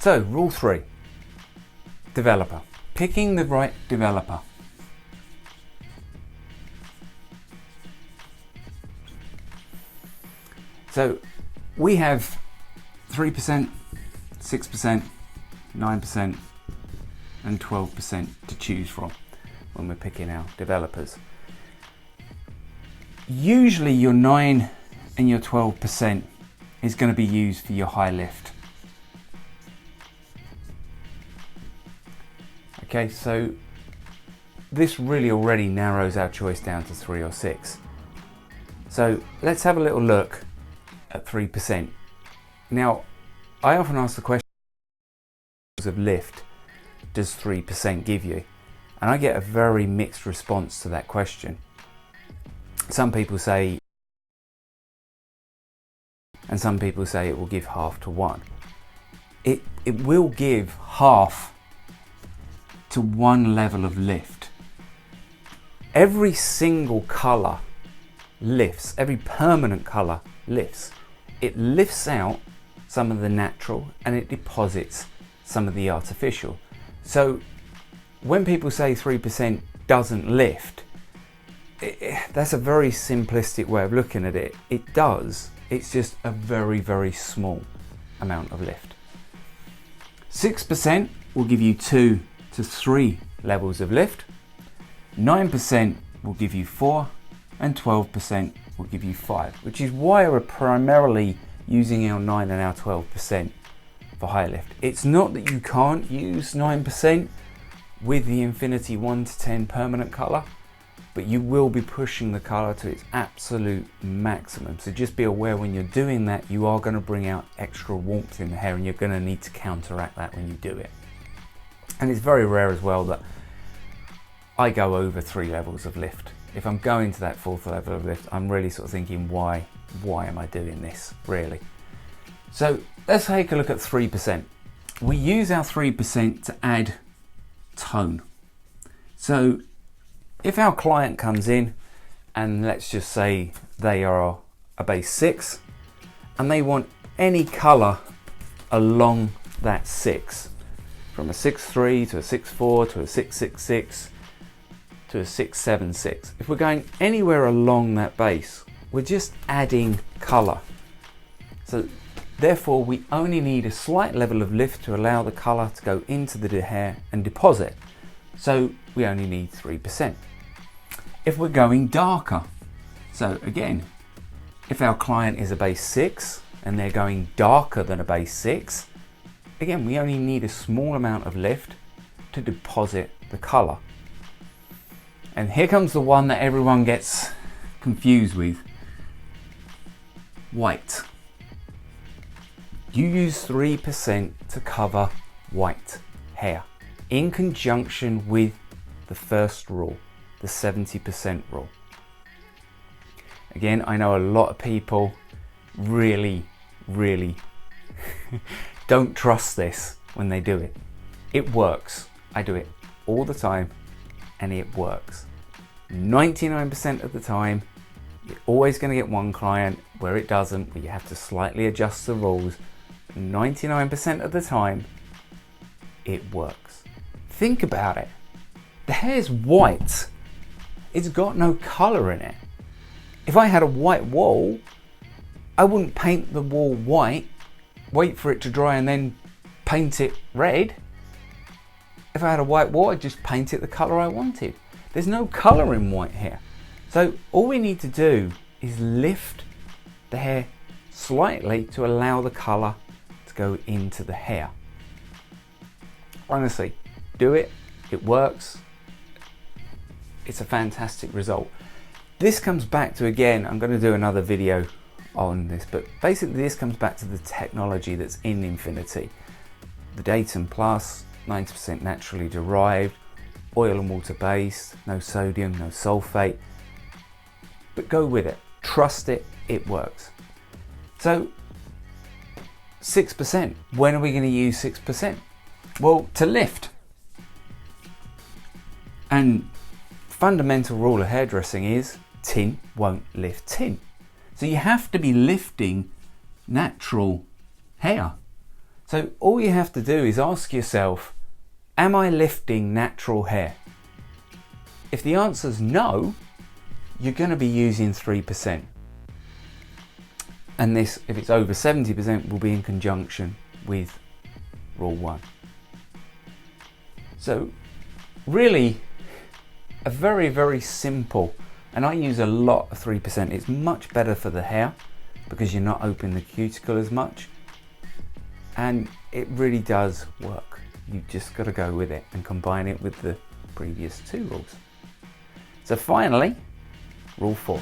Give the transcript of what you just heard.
So rule 3, developer, picking the right developer. So we have 3%, 6%, 9% and 12% to choose from when we're picking our developers. Usually your 9 and your 12% is going to be used for your high lift. Okay, so this really already narrows our choice down to 3 or 6. So let's have a little look at 3%. Now, I often ask the question of lift does 3% give you? And I get a very mixed response to that question. Some people say, and some people say it will give half to 1. It will give half to 1 level of lift. Every single colour lifts, every permanent colour lifts. It lifts out some of the natural and it deposits some of the artificial. So when people say 3% doesn't lift, that's a very simplistic way of looking at it. It does, it's just a very, very small amount of lift. 6% will give you 2 to 3 levels of lift. 9% will give you 4 and 12% will give you 5, which is why we're primarily using our 9 and our 12% for high lift. It's not that you can't use 9% with the Infinity 1 to 10 permanent colour, but you will be pushing the colour to its absolute maximum. So just be aware when you're doing that, you are going to bring out extra warmth in the hair and you're going to need to counteract that when you do it. And it's very rare as well that I go over 3 levels of lift. If I'm going to that 4th level of lift, I'm really sort of thinking, why am I doing this, really? So let's take a look at 3%. We use our 3% to add tone. So if our client comes in and let's just say they are a base 6 and they want any colour along that 6, from a 6.3 to a 6.4 to a 6.66 to a 6.76. If we're going anywhere along that base, we're just adding colour. So therefore we only need a slight level of lift to allow the colour to go into the hair and deposit. So we only need 3%. If we're going darker, so again, if our client is a base 6 and they're going darker than a base 6, again, we only need a small amount of lift to deposit the colour. And here comes the one that everyone gets confused with. White. You use 3% to cover white hair in conjunction with the first rule, the 70% rule. Again, I know a lot of people really don't trust this when they do it. It works. I do it all the time and it works. 99% of the time, you're always going to get one client where it doesn't, where you have to slightly adjust the rules. 99% of the time, it works. Think about it. The hair's white. It's got no colour in it. If I had a white wall, I wouldn't paint the wall white, wait for it to dry and then paint it red. If I had a white wall, I'd just paint it the colour I wanted. There's no colour in white hair. So all we need to do is lift the hair slightly to allow the colour to go into the hair. Honestly, do it. It works. It's a fantastic result. This comes back to, again, I'm going to do another video on this, but basically this comes back to the technology that's in Infinity. The Datum Plus, 90% naturally derived, oil and water based, no sodium, no sulfate. But go with it, trust it, it works. So 6%, when are we going to use 6%? Well, to lift. And fundamental rule of hairdressing is tin won't lift tin. So you have to be lifting natural hair. So So all you have to do is ask yourself, am I lifting natural hair? If the answer's no, you're going to be using 3%. And this, if it's over 70%, will be in conjunction with rule 1. So really a very, very simple, and I use a lot of 3%. It's much better for the hair because you're not opening the cuticle as much, and it really does work. You've just got to go with it and combine it with the previous 2 rules. So finally, rule 4.